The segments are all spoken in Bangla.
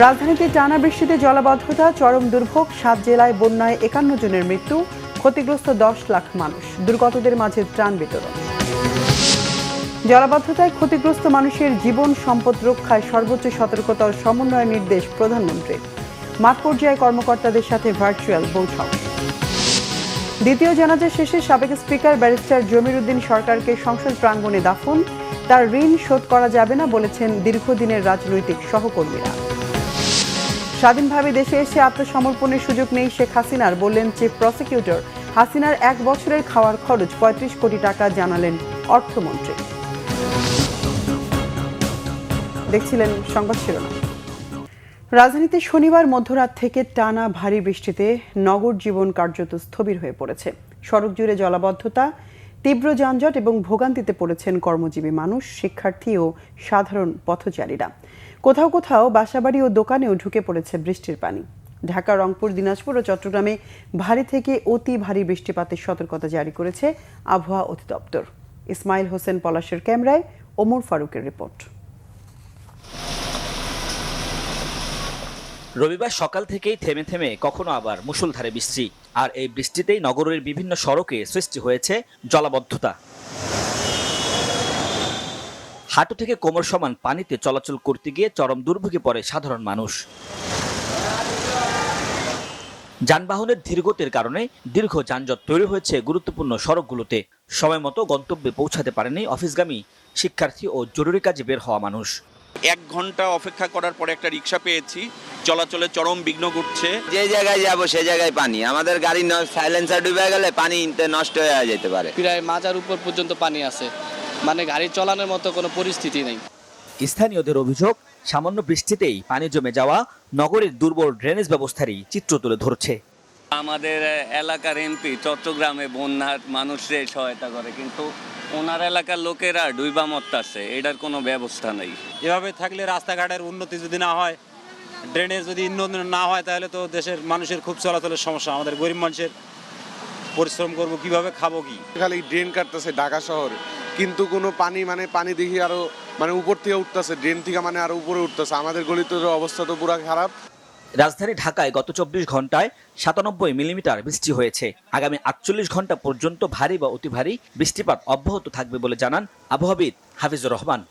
রাজধানীতে টানা বৃষ্টিতে জলাবদ্ধতা, চরম দুর্ভোগ, 7 জেলায় বন্যায় 51 জনের মৃত্যু, ক্ষতিগ্রস্ত 10 লাখ মানুষ, দুর্গতদের মাঝে ত্রাণ বিতরণ। জলাবদ্ধতায় ক্ষতিগ্রস্ত মানুষের জীবন সম্পদ রক্ষায় সর্বোচ্চ সতর্কতা ও সমন্বয়ের নির্দেশ প্রধানমন্ত্রীর। মাঠ পর্যায়ে কর্মকর্তাদের সাথে ভার্চুয়াল বৈঠক। দ্বিতীয় জানাজা শেষে সাবেক স্পিকার ব্যারিস্টার জমির উদ্দিন সরকারকে সংসদ প্রাঙ্গণে দাফন। তার ঋণ শোধ করা যাবে না বলেছেন দীর্ঘদিনের রাজনৈতিক সহকর্মীরা। স্বাধীনভাবে দেশে এসে আত্মসমর্পণের সুযোগ নেই শেখ হাসিনার, বললেন চিফ প্রসিকিউটর। হাসিনার 1 বছরের খাওয়ার খরচ 35 কোটি টাকা, জানালেন অর্থমন্ত্রী। দেখছিলেন সংবাদ শিরোনাম। রাজধানীতে শনিবার মধ্যরাত থেকে টানা ভারী বৃষ্টিতে নগর জীবন কার্যত স্থবির হয়ে পড়েছে। সড়ক জুড়ে জলাবদ্ধতা, তীব্র যানজট এবং ভোগান্তিতে পড়েছেন কর্মজীবী মানুষ, শিক্ষার্থী ও সাধারণ পথচারীরা। কোথাও কোথাও বাসাবাড়ি ও দোকানেও ঢুকে পড়েছে বৃষ্টির পানি। ঢাকা, রংপুর, দিনাজপুর ও চট্টগ্রামে ভারী থেকে অতি ভারী বৃষ্টিপাতের সতর্কতা জারি করেছে আবহাওয়া অধিদপ্তর। ইসমাইল হোসেন পলাশের ক্যামেরায় ওমর ফারুকের রিপোর্ট। রবিবার সকাল থেকেই থেমে থেমে কখনো আবার মুষলধারে বৃষ্টি, আর এই বৃষ্টিতেই নগরের বিভিন্ন সড়কে সৃষ্টি হয়েছে জলাবদ্ধতা। হাঁটু থেকে কোমর সমান পানিতে চলাচল করতে গিয়ে চরম দুর্ভোগে পড়ে সাধারণ মানুষ। যানবাহনের ধীরগতির কারণে দীর্ঘ যানজট তৈরি হয়েছে গুরুত্বপূর্ণ সড়কগুলোতে। সময় মতো গন্তব্যে পৌঁছাতে পারেনি অফিসগামী শিক্ষার্থী ও জরুরি কাজে বের হওয়া মানুষ। 1 ঘন্টা অপেক্ষা করার পরে একটা রিক্সা পেয়েছি, চলাচলে চরম বিঘ্ন ঘটছে। যে জায়গায় যাব সে জায়গায় পানি, আমাদের গাড়ি সাইলেন্সার ডুবে গেলে পানি নষ্ট হয়ে যেতে পারে। প্রায় মাজার উপর পর্যন্ত পানি আছে, মানে গাড়ি চালানোর মতো কোনো পরিস্থিতি নেই। স্থানীয়দের অভিযোগ, সামান্য বৃষ্টিতেই পানি জমে যাওয়া নগরের দুর্বল ড্রেনেজ ব্যবস্থারই চিত্র তুলে ধরছে। আমাদের এলাকার এমপি চট্টগ্রামে বন্যার মানুষদের সহায়তা করে, কিন্তু ওনার এলাকার লোকেরা ডুইবা মরতাছে, এটার কোনো ব্যবস্থা নেই। এভাবে থাকলে রাস্তাঘাটের উন্নতি যদি না হয়, ড্রেনেজ যদি উন্নতি না হয়, তাহলে তো দেশের মানুষের খুব চলাচলের সমস্যা। আমাদের গরিব মানুষের পরিশ্রম করব কিভাবে, খাবো কি? খালি ড্রেন কাটতেছে ঢাকা শহরে, কিন্তু কোনো পানি দেখি আরো উপর থেকে উঠতেছে, ড্রেন থেকে আরো উপরে উঠতেছে। আমাদের গলিতের অবস্থা তো পুরো খারাপ। রাজধানী ঢাকায় গত 24 ঘন্টায় 97 মিলিমিটার বৃষ্টি হয়েছে। আগামী 48 ঘন্টা পর্যন্ত ভারী বা অতি ভারী বৃষ্টিপাত অব্যাহত থাকবে বলে জানান আবহাওয়াবিদ হাফিজুর রহমান।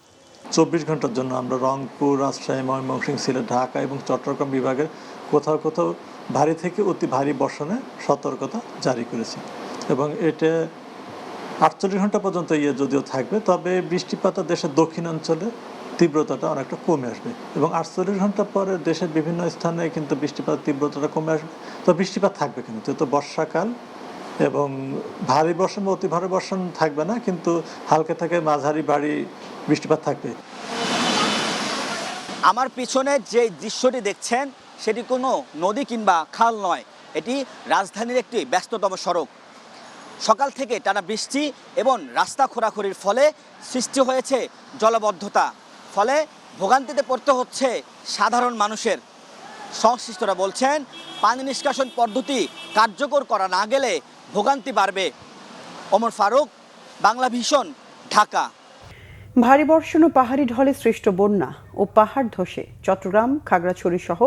24 ঘন্টার জন্য আমরা রংপুর, রাজশাহী, ময়মনসিংহ, সিলেট, ঢাকা এবং চট্টগ্রাম বিভাগের কোথাও কোথাও ভারী থেকে অতি ভারী বর্ষণের সতর্কতা জারি করেছি, এবং এটা 48 ঘন্টা পর্যন্ত যদিও থাকবে, তবে বৃষ্টিপাত দেশের দক্ষিণাঞ্চলে তীব্রতাটা অনেকটা কমে আসবে, এবং 48 ঘন্টা পরে দেশের বিভিন্ন স্থানে কিন্তু বৃষ্টিপাত তীব্রতাটা কমে আসবে। তো বৃষ্টিপাত থাকবে কিন্তু, যেহেতু বর্ষাকাল, এবং ভারী বর্ষণ বা অতি ভারী বর্ষণ থাকবে না, কিন্তু হালকা থেকে মাঝারি ভারী বৃষ্টিপাত থাকবে। আমার পিছনে যে দৃশ্যটি দেখছেন সেটি কোনো নদী কিংবা খাল নয়, এটি রাজধানীর একটি ব্যস্ততম সড়ক। সকাল থেকে টানা বৃষ্টি এবং রাস্তা খোঁড়াখুড়ির ফলে সৃষ্টি হয়েছে জলাবদ্ধতা, ফলে ভোগান্তিতে পড়তে হচ্ছে সাধারণ মানুষের। সংশ্লিষ্টরা বলছেন, পানি নিষ্কাশন পদ্ধতি কার্যকর করা না গেলে ভোগান্তি বাড়বে। ওমর ফারুক, বাংলা ভিশন, ঢাকা। ভারী বর্ষণ ও পাহাড়ি ঢলে সৃষ্ট বন্যা ও পাহাড় ধসে চট্টগ্রাম, খাগড়াছড়ি সহ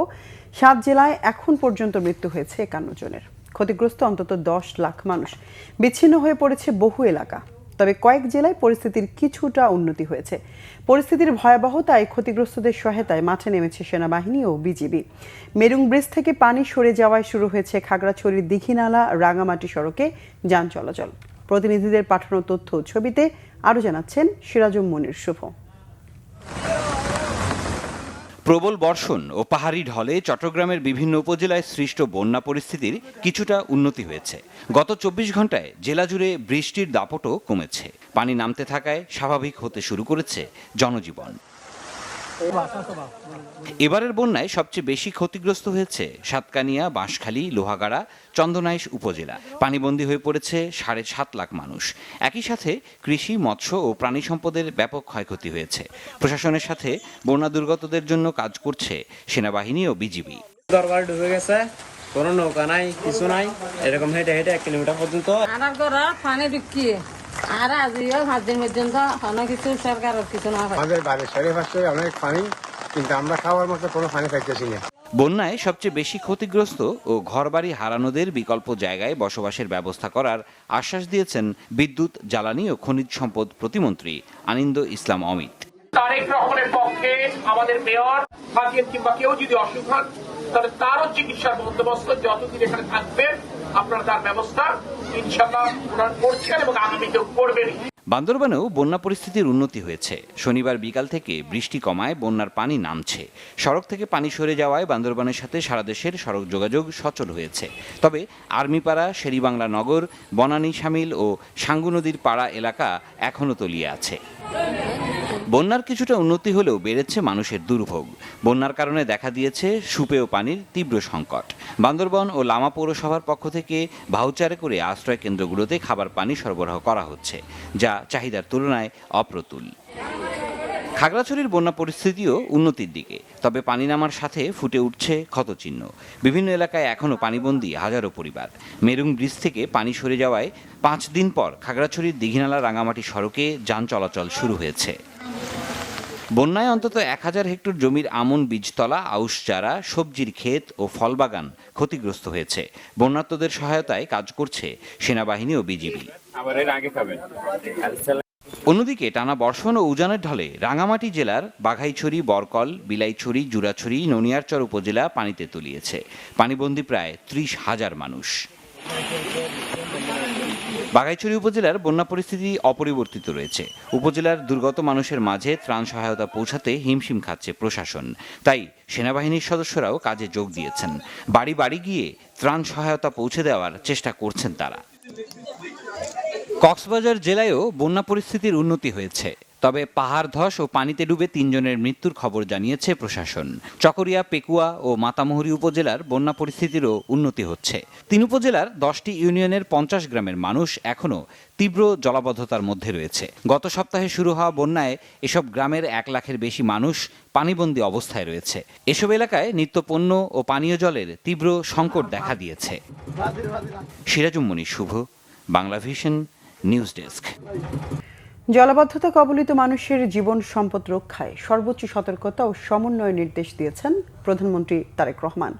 7 জেলায় এখন পর্যন্ত মৃত্যু হয়েছে 51 জনের। ক্ষতিগ্রস্ত অন্তত 10 লাখ মানুষ। বিচ্ছিন্ন হয়ে পড়েছে বহু এলাকা, তবে কয়েক জেলায় পরিস্থিতির কিছুটা উন্নতি হয়েছে। পরিস্থিতির ভয়াবহতায় ক্ষতিগ্রস্তদের সহায়তায় মাঠে নেমেছে সেনাবাহিনী ও বিজিবি। মেরুং ব্রিজ থেকে পানি সরে যাওয়ায় শুরু হয়েছে খাগড়াছড়ির দীঘিনালা রাঙামাটি সড়কে যান চলাচল। প্রতিনিধিদের পাঠানো তথ্য ছবিতে আরও জানাচ্ছেন সিরাজুম মনির শুভ। প্রবল বর্ষণ ও পাহাড়ি ঢলে চট্টগ্রামের বিভিন্ন উপজেলায় সৃষ্ট বন্যা পরিস্থিতির কিছুটা উন্নতি হয়েছে। গত 24 ঘন্টায় জেলা জুড়ে বৃষ্টির দাপটও কমেছে। পানি নামতে থাকায় স্বাভাবিক হতে শুরু করেছে জনজীবন। এবারের বন্যায় সবচেয়ে বেশি ক্ষতিগ্রস্ত হয়েছে সাতকানিয়া, বাঁশখালী, লোহাগাড়া, চন্দনাইশ উপজেলা। পানিবন্দী হয়ে পড়েছে 7.5 লাখ মানুষ। একই সাথে কৃষি, মৎস্য ও প্রাণী সম্পদের ব্যাপক ক্ষয়ক্ষতি হয়েছে। প্রশাসনের সাথে বন্যা দুর্গতদের জন্য কাজ করছে সেনাবাহিনী ও বিজিবি। দরবার ডুবে গেছে, কোনো নৌকা নাই, কিছু নাই, এরকম হেঁটে 1 কিলোমিটার পর্যন্ত। আমার ঘরে পানি ঢুকি, আর আজও 5 দিন পর্যন্ত কোনো কিছু সরকারের কিছু না হয়। আমাদের বাড়ির চারিপাশে অনেক পানি, কিন্তু আমরা খাওয়ার মতো কোনো পানি পাইতেছি না। বন্যায় সবচেয়ে বেশি ক্ষতিগ্রস্ত ও ঘরবাড়ি হারানোদের বিকল্প জায়গায় বসবাসের ব্যবস্থা করার আশ্বাস দিয়েছেন বিদ্যুৎ, জ্বালানি ও খনিজ সম্পদ প্রতিমন্ত্রী আনিন্দ ইসলাম অমিত। তারেক রহমানের পক্ষে আমাদের মেয়র থাকেন কিংবা কেউ যদি অসুখ হন তাহলে তারও চিকিৎসার বন্দোবস্ত যতদিন এখানে থাকবেন আপনারা তার ব্যবস্থা ইনশাআল্লাহ ওনারা করছেন এবং আগামীতেও করবেন। বান্দরবানেও বন্যা পরিস্থিতির উন্নতি হয়েছে। শনিবার বিকাল থেকে বৃষ্টি কমায় বন্যার পানি নামছে। সড়ক থেকে পানি সরে যাওয়ায় বান্দরবানের সাথে সারা দেশের সড়ক যোগাযোগ সচল হয়েছে। তবে আর্মিপাড়া, শেরিবাংলা নগর, বনানী শামিল ও সাঙ্গু নদীর পাড়া এলাকা এখনও তলিয়ে আছে। বন্যার কিছুটা উন্নতি হলেও বেড়েছে মানুষের দুর্ভোগ। বন্যার কারণে দেখা দিয়েছে সুপেয় পানির তীব্র সংকট। বান্দরবান ও লামা পৌরসভার পক্ষ থেকে ভাউচারে করে আশ্রয় কেন্দ্রগুলোতে খাবার পানি সরবরাহ করা হচ্ছে, যা চাহিদার তুলনায় অপ্রতুল। খাগড়াছড়ির বন্যা পরিস্থিতিও উন্নতির দিকে, তবে পানি নামার সাথে ফুটে উঠছে ক্ষতচিহ্ন। বিভিন্ন এলাকায় এখনও পানিবন্দী হাজারো পরিবার। মেরুং ব্রিজ থেকে পানি সরে যাওয়ায় 5 দিন পর খাগড়াছড়ির দীঘিনালা রাঙামাটি সড়কে যান চলাচল শুরু হয়েছে। বন্যায় অন্তত 1000 হেক্টর জমির আমন বীজতলা, আউশ চারা, সবজির ক্ষেত ও ফলবাগান ক্ষতিগ্রস্ত হয়েছে। বন্যার্তদের সহায়তায় কাজ করছে সেনাবাহিনী ও বিজিবি। অন্যদিকে টানা বর্ষণ ও উজানের ঢলে রাঙামাটি জেলার বাঘাইছড়ি, বরকল, বিলাইছড়ি, জুরাছড়ি, ননিয়ারচর উপজেলা পানিতে তলিয়েছে। পানিবন্দী প্রায় 30,000 মানুষ। বাঘাইছড়ি উপজেলার বন্যা পরিস্থিতি অপরিবর্তিত রয়েছে। উপজেলার দুর্গত মানুষের মাঝে ত্রাণ সহায়তা পৌঁছাতে হিমশিম খাচ্ছে প্রশাসন। তাই সেনাবাহিনীর সদস্যরাও কাজে যোগ দিয়েছেন। বাড়ি বাড়ি গিয়ে ত্রাণ সহায়তা পৌঁছে দেওয়ার চেষ্টা করছেন তারা। কক্সবাজার জেলায়ও বন্যা পরিস্থিতির উন্নতি হয়েছে। তবে পাহাড় ধস ও পানিতে ডুবে 3 জনের মৃত্যুর খবর জানিয়েছে প্রশাসন। চকরিয়া, পেকুয়া ও মাতামুহুরী উপজেলার বন্যা পরিস্থিতিরও উন্নতি হচ্ছে। 3 উপজেলার 10টি ইউনিয়নের 50 গ্রামের মানুষ এখনও তীব্র জলাবদ্ধতার মধ্যে রয়েছে। গত সপ্তাহে শুরু হওয়া বন্যায় এসব গ্রামের 1 লাখের বেশি মানুষ পানিবন্দী অবস্থায় রয়েছে। এসব এলাকায় নিত্যপণ্য ও পানীয় জলের তীব্র সংকট দেখা দিয়েছে। সিরাজুম মনির শুভ, বাংলা ভিশন, নিউজ ডেস্ক। জলাবদ্ধতা কবলিত মানুষের জীবন সম্পদ রক্ষায় সর্বোচ্চ সতর্কতা ও সমন্বয়ের নির্দেশ দিয়েছেন প্রধানমন্ত্রী তারেক রহমান।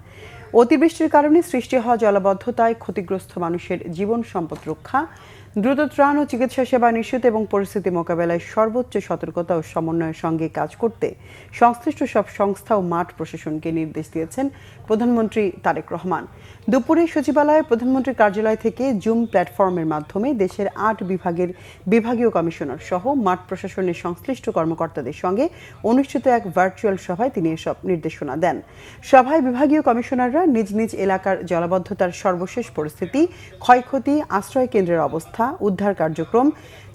অতিবৃষ্টির কারণে সৃষ্টি হওয়া জলাবদ্ধতায় ক্ষতিগ্রস্ত মানুষের জীবন সম্পদ রক্ষা, দ্রুত ত্রাণ ও চিকিৎসা সেবা নিশ্চিত এবং পরিস্থিতি মোকাবেলায় সর্বোচ্চ সতর্কতা ও সমন্বয়ের সঙ্গে কাজ করতে সংশ্লিষ্ট সব সংস্থা ও মাঠ প্রশাসনকে নির্দেশ দিয়েছেন প্রধানমন্ত্রী তারেক রহমান। দুপুরে সচিবালয়ে প্রধানমন্ত্রীর কার্যালয় থেকে জুম প্ল্যাটফর্মের মাধ্যমে দেশের 8 বিভাগের বিভাগীয় কমিশনার সহ মাঠ প্রশাসনের সংশ্লিষ্ট কর্মকর্তাদের সঙ্গে অনুষ্ঠিত এক ভার্চুয়াল সভায় তিনি এসব নির্দেশনা দেন। সভায় বিভাগীয় কমিশনাররা নিজ নিজ এলাকার জলাবদ্ধতার সর্বশেষ পরিস্থিতি, ক্ষয়ক্ষতি, আশ্রয় কেন্দ্রের অবস্থা, উদ্ধার কার্যক্রম,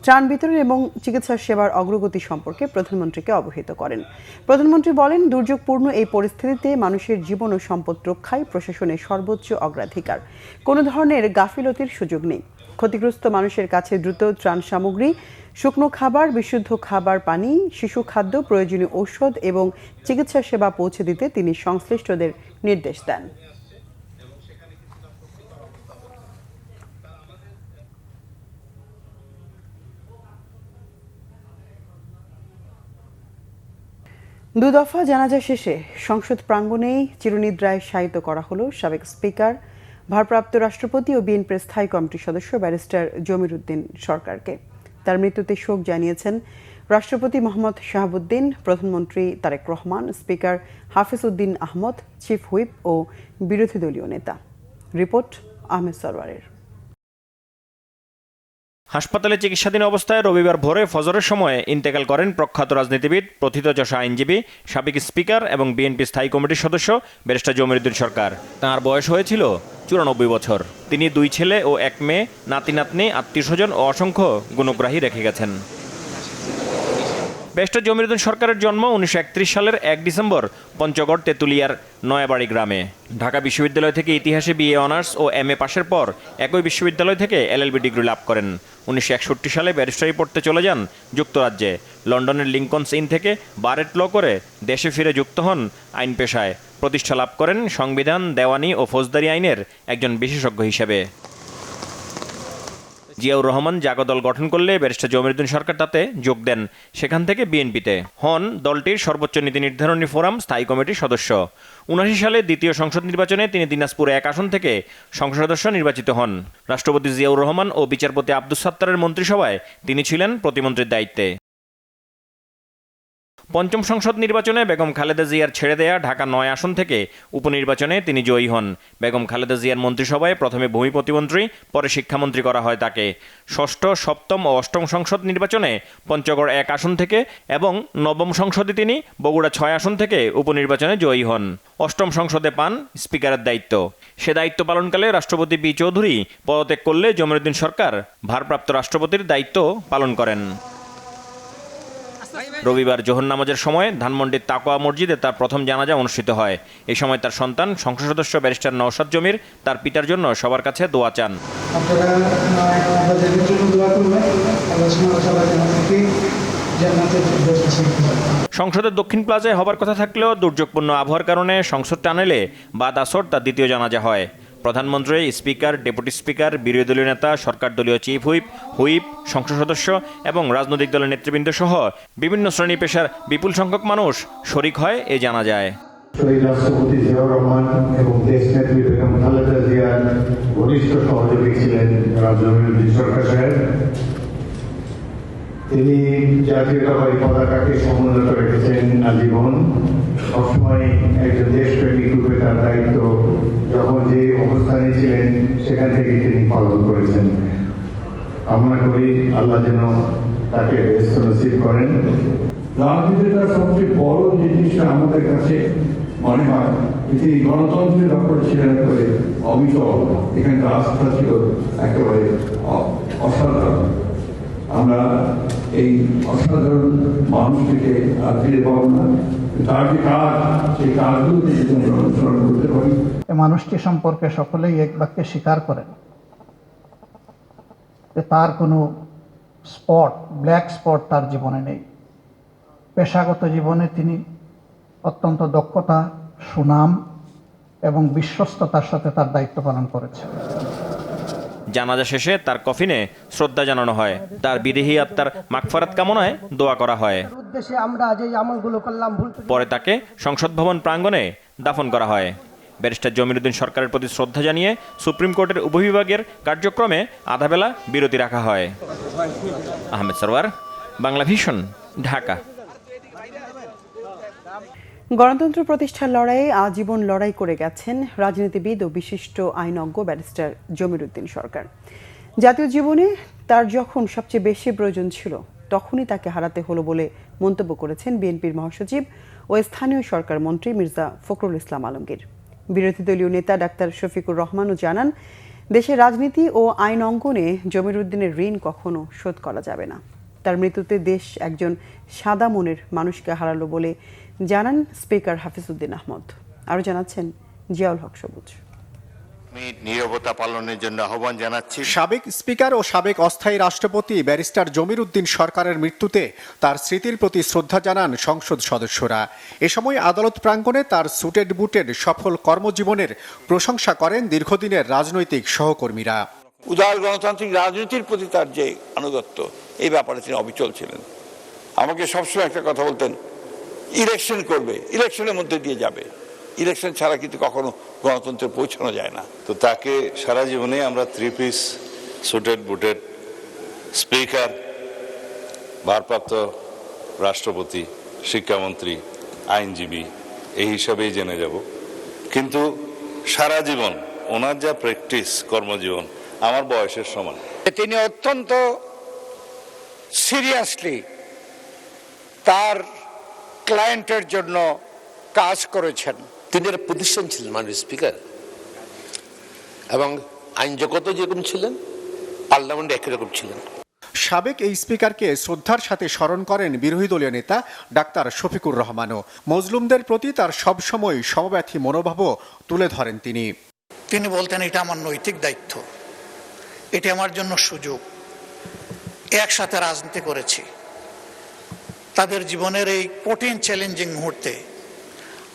ত্রাণ বিতরণ এবং চিকিৎসা সেবার অগ্রগতি সম্পর্কে প্রধানমন্ত্রীকে অবহিত করেন। প্রধানমন্ত্রী বলেন, দুর্যোগপূর্ণ এই পরিস্থিতিতে মানুষের জীবন ও সম্পদ রক্ষায় প্রশাসনের সর্বোচ্চ অগ্রাধিকার। কোনো ধরনের গাফিলতির সুযোগ নেই। ক্ষতিগ্রস্ত মানুষের কাছে দ্রুত ত্রাণ সামগ্রী, শুকনো খাবার, বিশুদ্ধ খাবার পানি, শিশু খাদ্য, প্রয়োজনীয় ঔষধ এবং চিকিৎসা সেবা পৌঁছে দিতে তিনি সংশ্লিষ্টদের নির্দেশ দেন। দুদফা জানাজা শেষে সংসদ প্রাঙ্গণেই চিরনিদ্রায় শায়িত করা হলো সাবেক স্পিকার, ভারপ্রাপ্ত রাষ্ট্রপতি ও বিএনপির স্থায়ী কমিটির সদস্য ব্যারিস্টার জমির উদ্দিন সরকারকে। তার মৃত্যুতে শোক জানিয়েছেন রাষ্ট্রপতি মোহাম্মদ শাহাবুদ্দিন, প্রধানমন্ত্রী Tarique Rahman, speaker Hafiz Uddin Ahmad, chief whip ও বিরোধী দলীয় নেতা। রিপোর্ট আহমেদ সরওয়ারের। হাসপাতালে চিকিৎসাধীন অবস্থায় রবিবার ভোরে ফজরের সময়ে ইন্তেকাল করেন প্রখ্যাত রাজনীতিবিদ, প্রথিতযশা আইনজীবী, সাবেক স্পিকার এবং বিএনপি স্থায়ী কমিটির সদস্য ব্যারিস্টার জমির উদ্দিন সরকার। তাঁর বয়স হয়েছিল 94 বছর। তিনি 2 ছেলে ও 1 মেয়ে, নাতি নাতনি, আত্মীয়স্বজন ও অসংখ্য গুণগ্রাহী রেখে গেছেন। ব্যারিস্টার জমির উদ্দিন সরকারের জন্ম 1931 সালের 1 ডিসেম্বর পঞ্চগড় তেঁতুলিয়ার নয়াবাড়ি গ্রামে। ঢাকা বিশ্ববিদ্যালয় থেকে ইতিহাসে বিএ অনার্স ও এমএ পাশের পর একই বিশ্ববিদ্যালয় থেকে এলএলবি ডিগ্রি লাভ করেন। 1961 সালে ব্যারিস্টারি পড়তে চলে যান যুক্তরাজ্যে। লন্ডনের লিঙ্কনস ইন থেকে বারেট ল করে দেশে ফিরে যুক্ত হন আইন পেশায়। প্রতিষ্ঠা লাভ করেন সংবিধান, দেওয়ানি ও ফৌজদারি আইনের একজন বিশেষজ্ঞ হিসেবে। জিয়াউর রহমান জাগো দল গঠন করলে ব্যারিস্টার জমিরুদ্দিন সরকার তাতে যোগ দেন, সেখান থেকে বিএনপিতে হন দলটির সর্বোচ্চ নীতি নির্ধারণী ফোরাম স্থায়ী কমিটির সদস্য। 1979 সালে দ্বিতীয় সংসদ নির্বাচনে তিনি দিনাজপুর 1 আসন থেকে সংসদ সদস্য নির্বাচিত হন। রাষ্ট্রপতি জিয়াউর রহমান ও বিচারপতি আব্দুস সাত্তারের মন্ত্রিসভায় তিনি ছিলেন প্রতিমন্ত্রীর দায়িত্বে। পঞ্চম সংসদ নির্বাচনে বেগম খালেদা জিয়ার ছেড়ে দেয়া ঢাকা 9 আসন থেকে উপনির্বাচনে তিনি জয়ী হন। বেগম খালেদা জিয়ার মন্ত্রিসভায় প্রথমে ভূমি প্রতিমন্ত্রী, পরে শিক্ষামন্ত্রী করা হয় তাকে। ষষ্ঠ, সপ্তম ও অষ্টম সংসদ নির্বাচনে পঞ্চগড় 1 আসন থেকে এবং নবম সংসদে তিনি বগুড়া 6 আসন থেকে উপনির্বাচনে জয়ী হন। অষ্টম সংসদে পান স্পিকারের দায়িত্ব। সে দায়িত্ব পালনকালে রাষ্ট্রপতি পি চৌধুরী পদত্যাগ করলে জমিরুদ্দিন সরকার ভারপ্রাপ্ত রাষ্ট্রপতির দায়িত্ব পালন করেন। রবিবার জোহর নামাজের সময় ধানমন্ডির তাকওয়া মসজিদে তার প্রথম জানাজা অনুষ্ঠিত হয়। এই সময় তার সন্তান সংসদ সদস্য ব্যারিস্টার নওশাদ জমির তার পিতার জন্য সবার কাছে দোয়া চান। সংসদের দক্ষিণ প্লাজায় হবার কথা থাকলেও দুর্যোগপূর্ণ আবহাওয়ার কারণে সংসদ টানেলে বাদ আসর তার দ্বিতীয় জানাজা হয়। প্রধানমন্ত্রী, স্পিকার, ডেপুটি স্পিকার, বিরোধী দলীয় নেতা, সরকার দলীয় চিফ হুইপ, সংসদ সদস্য এবং রাজনৈতিক দলের নেতৃবৃন্দ সহ বিভিন্ন শ্রেণী পেশার বিপুল সংখ্যক মানুষ শরিক হয় এই জানাজায়। শহীদ রাষ্ট্রপতি জিয়াউর রহমান এবং দেশনেত্রী বেগম খালেদা জিয়ার ঘনিষ্ঠ সহযোগী ছিলেন জমিরুদ্দিন সরকার সাহেব। তিনি জাতীয়তাবাদী পতাকাকে সমুন্নত রেখেছেন আজীবন। সবসময় একজন দেশপ্রেমিক রূপে তার দায়িত্ব যখন যে অবস্থানে ছিলেন সেখান থেকে তিনি পালন করেছেন। কামনা করি আল্লাহ যেন তাকে বেহেশত নসিব করেন। রাজনীতিটা সবচেয়ে বড় জিনিসটা আমাদের কাছে মনে হয় তিনি গণতন্ত্রের ব্যাপারে ছিলেন একেবারে অবিচল। এখানকার আস্থা ছিল একেবারে অসাধারণ। আমরা এই অসাধারণ মানুষটিকে আর ফিরে পাবো না। তার যে কাজ, সেই কাজগুলো যদি আমরা অনুসরণ করতে পারি। মানুষটি সম্পর্কে সকলেই এক বাক্যে স্বীকার করেন যে তার কোনো ব্ল্যাক স্পট তার জীবনে নেই। পেশাগত জীবনে তিনি অত্যন্ত দক্ষতা, সুনাম এবং বিশ্বস্ততার সাথে তার দায়িত্ব পালন করেছেন। জানাজা শেষে তার কফিনে শ্রদ্ধা জানানো হয়, তার বিদেহী আত্মার মাগফিরাত কামনায় দোয়া করা হয়। পরে তাকে সংসদ ভবন প্রাঙ্গণে দাফন করা হয়। ব্যারিস্টার জমিরুদ্দিন সরকারের প্রতি শ্রদ্ধা জানিয়ে সুপ্রিম কোর্টের উপবিভাগের কার্যক্রমে আধাবেলা বিরতি রাখা হয়। আহমেদ সরওয়ার, বাংলা ভিশন, ঢাকা। গণতন্ত্র প্রতিষ্ঠার লড়াইয়ে আজীবন লড়াই করে গেছেন রাজনীতিবিদ ও বিশিষ্ট আইনজ্ঞ ব্যারিস্টার জমিরুদ্দিন সরকার। জাতীয় জীবনে তার যখন সবচেয়ে বেশি প্রয়োজন ছিল তখনই তাকে হারাতে হলো বলে মন্তব্য করেছেন বিএনপির মহাসচিব ও স্থানীয় সরকার মন্ত্রী মির্জা ফখরুল ইসলাম আলমগীর। বিরোধী দলীয় নেতা ডাক্তার শফিকুর রহমানও জানান, দেশের রাজনীতি ও আইন অঙ্গনে জমিরুদ্দিনের ঋণ কখনো শোধ করা যাবে না। তার মৃত্যুতে দেশ একজন সাদা মনের মানুষকে হারালো বলে জানান স্পিকার হাফিজউদ্দিন আহমদ। আরও জানাচ্ছেন জিয়াউল হক সবুজ। নীরবতা পালনের জন্য আহ্বান জানাচ্ছি। সাবেক স্পিকার ও সাবেক অস্থায়ী রাষ্ট্রপতি ব্যারিস্টার জমিরুদ্দিন সরকারের মৃত্যুতে তার স্মৃতির প্রতি শ্রদ্ধা জানান সংসদ সদস্যরা। এ সময় আদালত প্রাঙ্গণে তার সুটেড বুটেড সফল কর্মজীবনের প্রশংসা করেন দীর্ঘদিনের রাজনৈতিক সহকর্মীরা। উদার গণতান্ত্রিক রাজনীতির প্রতি তার যে আনুগত্য, এই ব্যাপারে তিনি অবিচল ছিলেন। আমাকে সবসময় একটা কথা বলতেন, ইলেকশন করবে, ইলেকশনের মধ্যে দিয়ে যাবে, ইলেকশন ছাড়া কিন্তু কখনো গণতন্ত্রে পৌঁছানো যায় না। তো তাকে সারা জীবনে আমরা 3 পিস সুটেড বুটেড স্পিকার, ভারপ্রাপ্ত রাষ্ট্রপতি, শিক্ষামন্ত্রী, আইনজীবী এই হিসাবেই জেনে যাব। কিন্তু সারা জীবন ওনার যা প্র্যাকটিস, কর্মজীবন আমার বয়সের সমান। তিনি অত্যন্ত সিরিয়াসলি তার ক্লায়েন্টের জন্য কাজ করেছেন। তিনি একটা প্রতিষ্ঠান ছিলেন মাননীয় স্পিকার, এবং আইন জগত যেরকম ছিলেন, পার্লামেন্টে একই রকম ছিলেন। সাবেক এই স্পিকারকে শ্রদ্ধার সাথে স্মরণ করেন বিরোধী দলীয় নেতা ডাক্তার শফিকুর রহমানও। মজলুমদের প্রতি তার সবসময় সমব্যথী মনোভাবও তুলে ধরেন তিনি। তিনি বলতেন, এটা আমার নৈতিক দায়িত্ব, এটা আমার জন্য সুযোগ। একসাথে রাজনীতি করেছি, তাদের জীবনের এই কঠিন চ্যালেঞ্জিং মুহূর্তে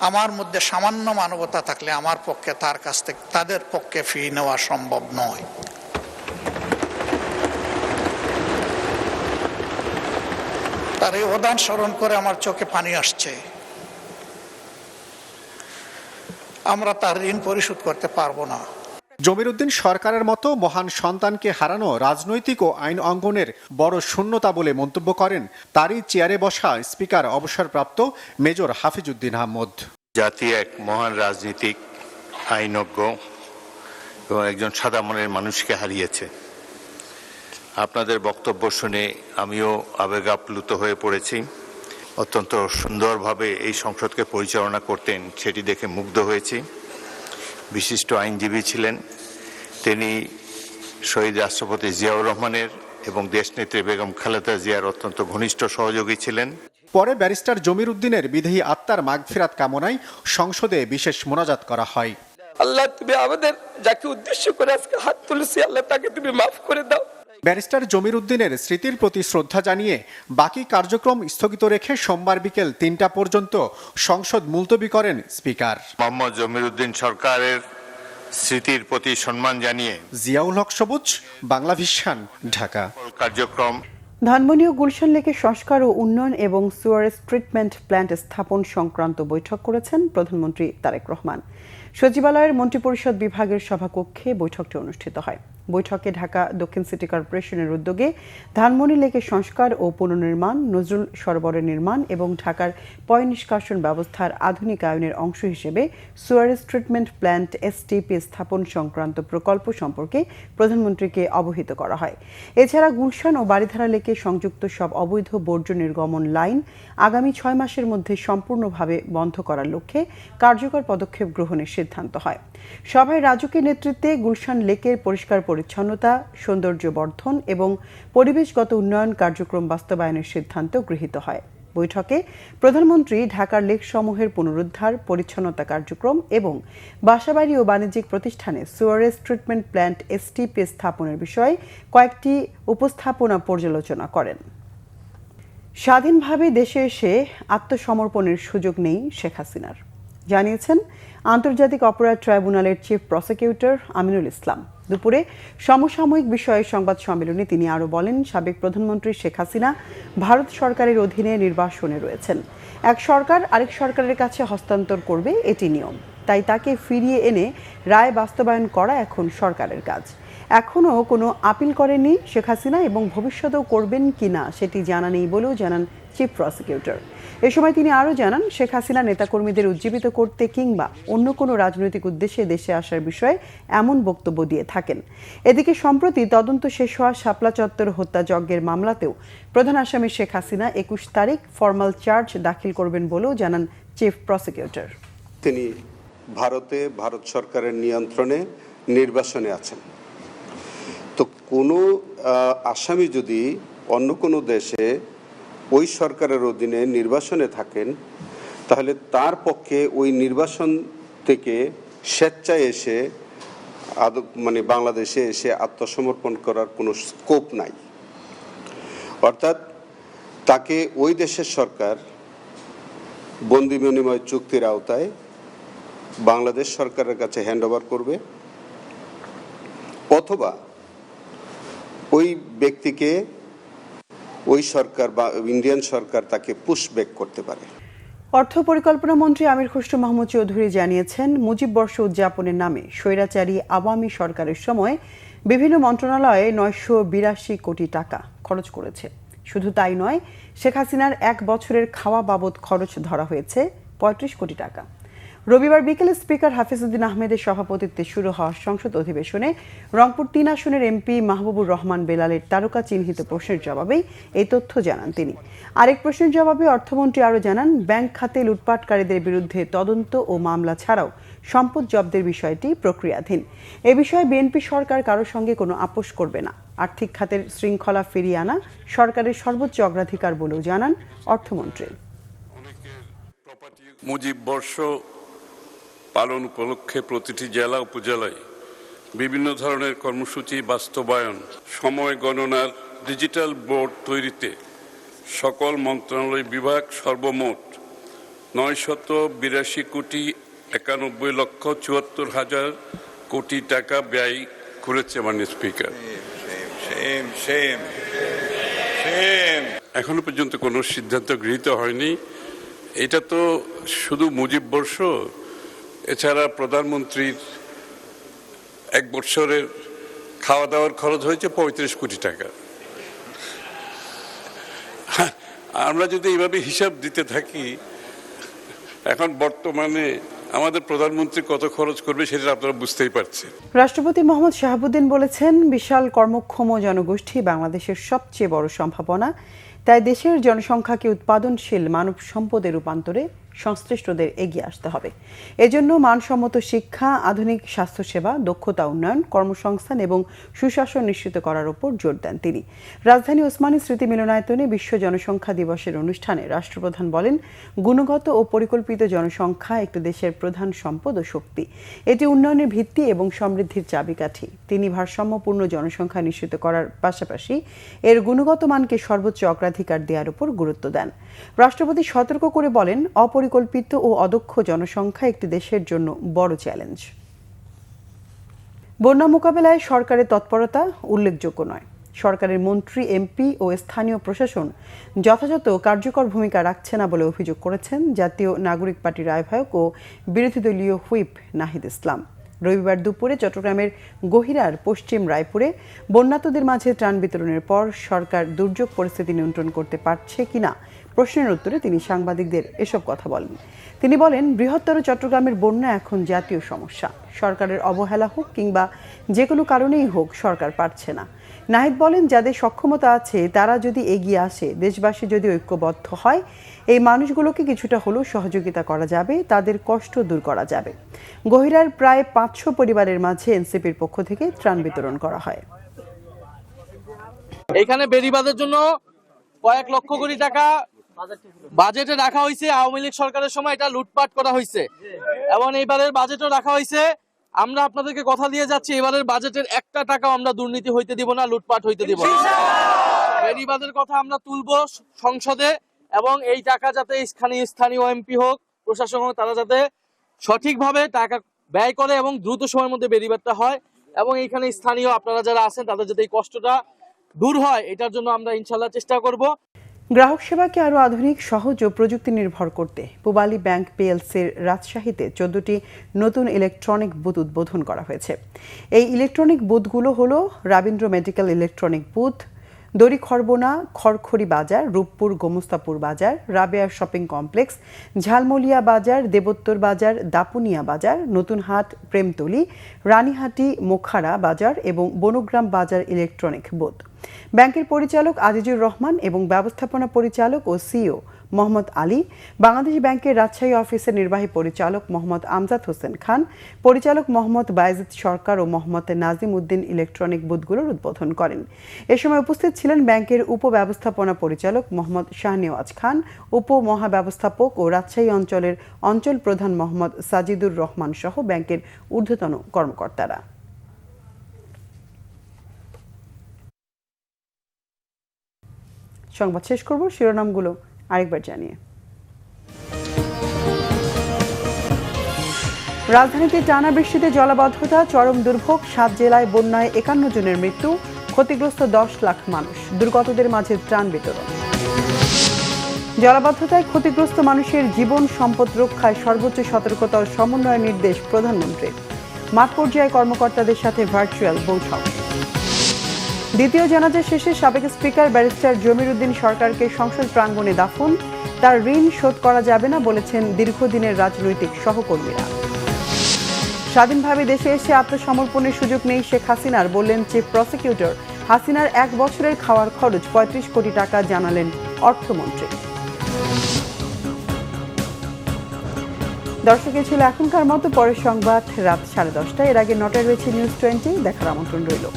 আমার মধ্যে সামান্য মানবতা থাকলে আমার পক্ষে তার কাছ থেকে তাদের পক্ষে ফি নেওয়া সম্ভব নয়। তার এই অবদান স্মরণ করে আমার চোখে পানি আসছে। আমরা তার ঋণ পরিশোধ করতে পারবো না। জমিরুদ্দিন সরকারের মতো মহান সন্তানকে হারানো রাজনৈতিক ও আইন অঙ্গনের বড় শূন্যতা বলে মন্তব্য করেন তারই চেয়ারে বসা স্পিকার অবসরপ্রাপ্ত মেজর হাফিজউদ্দিন আহমদ। জাতি এক মহান রাজনীতিক, আইনজ্ঞ এবং একজন সাদা মনের মানুষকে হারিয়েছে। আপনাদের বক্তব্য শুনে আমিও আবেগাপ্লুত হয়ে পড়েছি। অত্যন্ত সুন্দরভাবে এই সংসদকে পরিচালনা করতেন, সেটি দেখে মুগ্ধ হয়েছি। বিশিষ্ট আইনজীবী ছিলেন তিনি। শহীদ রাষ্ট্রপতি জিয়াউর রহমানের এবং দেশনেত্রী বেগম খালেদা জিয়ার অত্যন্ত ঘনিষ্ঠ সহযোগী ছিলেন। পরে ব্যারিস্টার জমিরুদ্দিনের বিদেহী আত্মার মাগফিরাত কামনায় সংসদে বিশেষ মোনাজাত করা হয়। আল্লাহ, তুমি আমাদের যাকে উদ্দেশ্য করে আজকে হাত তুলেছি, আল্লাহ তাকে তুমি মাফ করে দাও। ব্যারিস্টার জমিরুদ্দিনের স্মৃতির প্রতি শ্রদ্ধা জানিয়ে বাকি কার্যক্রম স্থগিত রেখে সোমবার বিকেল ৩টা পর্যন্ত সংসদ মুলতবি করেন স্পিকার। মোহাম্মদ জমিরুদ্দিন সরকারের স্মৃতির প্রতি সম্মান জানিয়ে জিয়াউল হক সবুজ, বাংলা ভিশন, ঢাকা। কার্যক্রম ধানমন্ডি ও গুলশান লেকের সংস্কার ও উন্নয়ন এবং সুয়ারেজ ট্রিটমেন্ট প্ল্যান্ট স্থাপন সংক্রান্ত বৈঠক করেছেন প্রধানমন্ত্রী তারেক রহমান। সচিবালয়ের মন্ত্রিপরিষদ বিভাগের সভাকক্ষে বৈঠকটি অনুষ্ঠিত হয়। বৈঠকে ঢাকা দক্ষিণ সিটি কর্পোরেশনের উদ্যোগে ধানমন্ডি লেকের সংস্কার ও পুনর্নির্মাণ, নজরুল সরোবরের নির্মাণ এবং ঢাকার পয় নিষ্কাশন ব্যবস্থার আধুনিকায়নের অংশ হিসেবে সুয়ারেজ ট্রিটমেন্ট প্ল্যান্ট এসটিপি স্থাপন সংক্রান্ত প্রকল্প সম্পর্কে প্রধানমন্ত্রীকে অবহিত করা হয়। এছাড়া গুলশান ও বারিধারা লেকে সংযুক্ত সব অবৈধ বর্জ্য নির্গমন লাইন আগামী 6 মাসের মধ্যে সম্পূর্ণভাবে বন্ধ করার লক্ষ্যে কার্যকর পদক্ষেপ গ্রহণের সিদ্ধান্ত হয়। সভায় রাজুকের নেতৃত্বে গুলশান লেকের পরিষ্কার পরিচ্ছন্নতা, সৌন্দর্য বর্ধন এবং পরিবেশগত উন্নয়ন কার্যক্রম বাস্তবায়নের সিদ্ধান্ত গৃহীত হয়। বৈঠকে প্রধানমন্ত্রী ঢাকার লেকসমূহের পুনরুদ্ধার, পরিচ্ছন্নতা কার্যক্রম এবং বাসাবাড়ি ও বাণিজ্যিক প্রতিষ্ঠানে সুয়ারেজ ট্রিটমেন্ট প্ল্যান্ট এসটিপি স্থাপনের বিষয়ে কয়েকটি উপস্থাপনা পর্যালোচনা করেন। স্বাধীনভাবে দেশে এসে আত্মসমর্পণের সুযোগ নেই শেখ হাসিনার, জানিয়েছেন আন্তর্জাতিক অপরাধ ট্রাইব্যুনালের চিফ প্রসিকিউটর আমিনুল ইসলাম। দুপুরে সমসাময়িক বিষয়ে সংবাদ সম্মেলনে তিনি আরও বলেন, সাবেক প্রধানমন্ত্রী শেখ হাসিনা ভারত সরকারের অধীনে নির্বাসনে রয়েছেন। এক সরকার আরেক সরকারের কাছে হস্তান্তর করবে, এটি নিয়ম। তাই তাকে ফিরিয়ে এনে রায় বাস্তবায়ন করা এখন সরকারের কাজ। এখনও কোনো আপিল করেননি শেখ হাসিনা এবং ভবিষ্যতেও করবেন কিনা সেটি জানা নেই বলেও জানান চিফ প্রসিকিউটর। এ সময় তিনি আরও জানান, শেখ হাসিনা নেতাকর্মীদের উজ্জীবিত করতে কিংবা অন্য কোনো রাজনৈতিক উদ্দেশ্যে দেশে আসার বিষয়ে এমন বক্তব্য দিয়ে থাকেন। এদিকে সম্প্রতি তদন্ত শেষ হওয়া শাপলা চত্বর হত্যাযজ্ঞের মামলাতেও প্রধান আসামি শেখ হাসিনা 21 তারিখ ফরমাল চার্জ দাখিল করবেন বলেও জানান চিফ প্রসিকিউটর। তিনি ভারত সরকারের নিয়ন্ত্রণে নির্বাসনে আছেন। তো কোনো আসামি যদি অন্য কোনো দেশে ওই সরকারের অধীনে নির্বাসনে থাকেন, তাহলে তার পক্ষে ওই নির্বাসন থেকে স্বেচ্ছায় এসে বাংলাদেশে এসে আত্মসমর্পণ করার কোনো স্কোপ নাই। অর্থাৎ তাকে ওই দেশের সরকার বন্দি বিনিময় চুক্তির আওতায় বাংলাদেশ সরকারের কাছে হ্যান্ডওভার করবে, অথবা ওই ব্যক্তিকে ওই সরকার বা ইন্ডিয়ান সরকার তাকে পুশব্যাক করতে পারে। অর্থ পরিকল্পনা মন্ত্রী আমির খসরু মাহমুদ চৌধুরী জানিয়েছেন, মুজিব বর্ষ উদযাপনের নামে স্বৈরাচারী আওয়ামী সরকারের সময় বিভিন্ন মন্ত্রণালয়ে 982 কোটি টাকা খরচ করেছে। শুধু তাই নয়, শেখ হাসিনার 1 বছরের খাওয়া বাবদ খরচ ধরা হয়েছে 35 কোটি টাকা। রবিবার বিকেলে স্পিকার হাফিজউদ্দিন আহমেদের সভাপতিত্বে শুরু হওয়া সংসদ অধিবেশনে রংপুর 3 আসনের এমপি মাহবুবুর রহমান বেলালের তারকা চিহ্নিত প্রশ্নের জবাবেই এই তথ্য জানান তিনি। আরেক প্রশ্নের জবাবে অর্থমন্ত্রী আরও জানান, ব্যাংক খাতে লুটপাটকারীদের বিরুদ্ধে তদন্ত ও মামলা ছাড়াও সম্পদ জব্দের বিষয়টি প্রক্রিয়াধীন। এ বিষয়ে বিএনপি সরকার কারোর সঙ্গে কোনো আপোষ করবে না। আর্থিক খাতের শৃঙ্খলা ফিরিয়ে আনা সরকারের সর্বোচ্চ অগ্রাধিকার বলেও জানান অর্থমন্ত্রী। মুজিব বর্ষ পালন উপলক্ষে প্রতিটি জেলা উপজেলায় বিভিন্ন ধরনের কর্মসূচি বাস্তবায়ন, সময় গণনার ডিজিটাল বোর্ড তৈরিতে সকল মন্ত্রণালয় বিভাগ সর্বমোট 982 কোটি 91 লক্ষ 74 হাজার কোটি টাকা ব্যয় করেছে। মাননীয় স্পিকার, এখনো পর্যন্ত কোনো সিদ্ধান্ত গৃহীত হয়নি। এটা তো শুধু মুজিব বর্ষ, এছাড়া প্রধানমন্ত্রীর 1 বছরের খাওয়া দাওয়ার খরচ হয়েছে 35 কোটি টাকা। আমরা যদি এইভাবে হিসাব দিতে থাকি, এখন বর্তমানে আমাদের প্রধানমন্ত্রী কত খরচ করবে সেটা আপনারা বুঝতেই পারছেন। রাষ্ট্রপতি মোহাম্মদ শাহাবুদ্দিন বলেছেন, বিশাল কর্মক্ষম জনগোষ্ঠী বাংলাদেশের সবচেয়ে বড় সম্ভাবনা। তাই দেশের জনসংখ্যাকে উৎপাদনশীল মানব সম্পদে রূপান্তরে সংশ্লিষ্টদের এগিয়ে আসতে হবে। এজন্য মানসম্মত শিক্ষা, আধুনিক স্বাস্থ্যসেবা, দক্ষতা উন্নয়ন, কর্মসংস্থান এবং সুশাসন নিশ্চিত করার উপর জোর দেন তিনি। রাজধানী ওসমানী স্মৃতি মিলনায়তনে বিশ্ব জনসংখ্যা দিবসের অনুষ্ঠানে রাষ্ট্রপ্রধান বলেন, গুণগত ও পরিকল্পিত জনসংখ্যা একটি দেশের প্রধান সম্পদ ও শক্তি। এটি উন্নয়নের ভিত্তি এবং সমৃদ্ধির চাবিকাঠি। তিনি ভারসাম্যপূর্ণ জনসংখ্যা নিশ্চিত করার পাশাপাশি এর গুণগত মানকে সর্বোচ্চ অগ্রাধিকার দেওয়ার উপর গুরুত্ব দেন। রাষ্ট্রপতি সতর্ক করে বলেন, অপরিকল্পিত ও অদক্ষ জনসংখ্যা একটি দেশের জন্য বড় চ্যালেঞ্জ। বন্যা মোকাবেলায় সরকারের তৎপরতা উল্লেখযোগ্য নয়। সরকারের মন্ত্রী, এমপি ও স্থানীয় প্রশাসন যথাযথ কার্যকর ভূমিকা রাখছে না বলে অভিযোগ করেছেন জাতীয় নাগরিক পার্টির আহ্বায়ক ও বিরোধী দলীয় হুইপ নাহিদ ইসলাম। রবিবার দুপুরে চট্টগ্রামের গহিরার পশ্চিম রায়পুরে বন্যার্তদের মাঝে ত্রাণ বিতরণের পর সরকার দুর্যোগ পরিস্থিতি নিয়ন্ত্রণ করতে পারছে কিনা প্রশ্নের উত্তরে তিনি সাংবাদিকদের এসব কথা বলেন। তিনি বলেন, বৃহত্তর চট্টগ্রামের বন্যা এখন জাতীয় সমস্যা। সরকারের অবহেলা হোক কিংবা যে কোনো কারণেই হোক, সরকার পারছে না। নাহিদ বলেন, যাদের সক্ষমতা আছে তারা যদি এগিয়ে আসে, দেশবাসী যদি ঐক্যবদ্ধ হয়, এই মানুষগুলোকে কিছুটা হলেও সহযোগিতা করা যাবে, তাদের কষ্ট দূর করা যাবে। গহিরার প্রায় 500 পরিবারের মাঝে এনসিপির পক্ষ থেকে ত্রাণ বিতরণ করা হয়। এখানে বেড়িবাঁধের জন্য কয়েক লক্ষ কোটি টাকা বাজেটে রাখা হয়েছে। আওয়ামী লীগ সরকারের সময় এটা লুটপাট করা হয়েছে এবং এইবারের বাজেটও রাখা হয়েছে। আমরা আপনাদেরকে কথা দিয়ে যাচ্ছি, এবারের বাজেটের একটা টাকাও আমরা দুর্নীতি হইতে দিব না, লুটপাট হইতে দিব না। বেড়িবাঁধের কথা আমরা তুলবো সংসদে এবং এই টাকা যাতে স্থানীয় এমপি হোক, প্রশাসন হোক, তারা যাতে সঠিকভাবে টাকা ব্যয় করে এবং দ্রুত সময়ের মধ্যে বেড়িবাঁধটা হয় এবং এইখানে স্থানীয় আপনারা যারা আছেন তাদের যাতে এই কষ্টটা দূর হয়, এটার জন্য আমরা ইনশাল্লাহ চেষ্টা করব। গ্রাহক সেবাকে আরও আধুনিক, সহজ ও প্রযুক্তি নির্ভর করতে পূবালী ব্যাংক পিএলসির রাজশাহীতে 14টি নতুন ইলেকট্রনিক বুথ উদ্বোধন করা হয়েছে। এই ইলেকট্রনিক বুথগুলো হলো রাবীন্দ্র মেডিকেল ইলেকট্রনিক বুথ, দড়িখরবোনা খড়খড়ি বাজার, রূপপুর গোমস্তাপুর বাজার, রাবেয়া শপিং কমপ্লেক্স, ঝালমলিয়া বাজার, দেবোত্তর বাজার, দাপুনিয়া বাজার, নতুনহাট, প্রেমতলী, রানীহাটি, মোখাড়া বাজার এবং বনগ্রাম বাজার ইলেকট্রনিক বুথ। ব্যাংকের পরিচালক আজিজুর রহমান এবং ব্যবস্থাপনা পরিচালক ও সিইও মোহাম্মদ আলী, বাংলাদেশ ব্যাংকের রাজশাহী অফিসের নির্বাহী পরিচালক মোহাম্মদ আমজাদ হোসেন খান, পরিচালক মোহাম্মদ বায়েজিদ সরকার ও মোহাম্মদ নাজিম উদ্দিন ইলেকট্রনিক বুথগুলোর উদ্বোধন করেন। এ সময় উপস্থিত ছিলেন ব্যাংকের উপব্যবস্থাপনা পরিচালক মোহাম্মদ শাহনেওয়াজ খান, উপমহাব্যবস্থাপক ও রাজশাহী অঞ্চলের অঞ্চল প্রধান মোহাম্মদ সাজিদুর রহমান সহ ব্যাংকের ঊর্ধ্বতন কর্মকর্তারা। সংবাদ শেষ করব শিরোনামগুলো আরেকবার জানিয়ে। রাজধানীতে টানা বৃষ্টিতে জলাবদ্ধতা, চরম দুর্ভোগ, 7 জেলায় বন্যায় 51 জনের মৃত্যু, ক্ষতিগ্রস্ত 10 লাখ মানুষ, দুর্গতদের মাঝে ত্রাণ বিতরণ। জলাবদ্ধতায় ক্ষতিগ্রস্ত মানুষের জীবন সম্পদ রক্ষায় সর্বোচ্চ সতর্কতা ও সমন্বয়ের নির্দেশ প্রধানমন্ত্রীর। মাঠ পর্যায়ে কর্মকর্তাদের সাথে ভার্চুয়াল বৈঠক। দ্বিতীয় জানাজা শেষে সাবেক স্পিকার ব্যারিস্টার জমির উদ্দিন সরকারকে সংসদ প্রাঙ্গণে দাফন। তার ঋণ শোধ করা যাবে না বলেছেন দীর্ঘদিনের রাজনৈতিক সহকর্মীরা। স্বাধীনভাবে দেশে এসে আত্মসমর্পণের সুযোগ নেই শেখ হাসিনার, বললেন চিফ প্রসিকিউটর। হাসিনার 1 বছরের খাওয়ার খরচ 35 কোটি টাকা, জানালেন অর্থমন্ত্রী। দর্শক, এ ছিল এখনকার মতো। পরের সংবাদ রাত 10:30। এর আগে 9টায় রয়েছে নিউজ 20, দেখার আমন্ত্রণ রইল।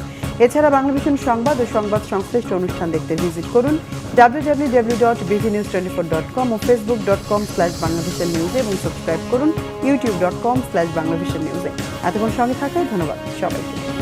এছাড়া বাংলাভিশন সংবাদ ও সংবাদ সংশ্লিষ্ট অনুষ্ঠান দেখতে ভিজিট করুন www.bvnews24.com ও facebook.com/banglavishnnews এবং সাবস্ক্রাইব করুন youtube.com/banglavishnnews। এতক্ষণ সঙ্গে থাকায় ধন্যবাদ সবাইকে।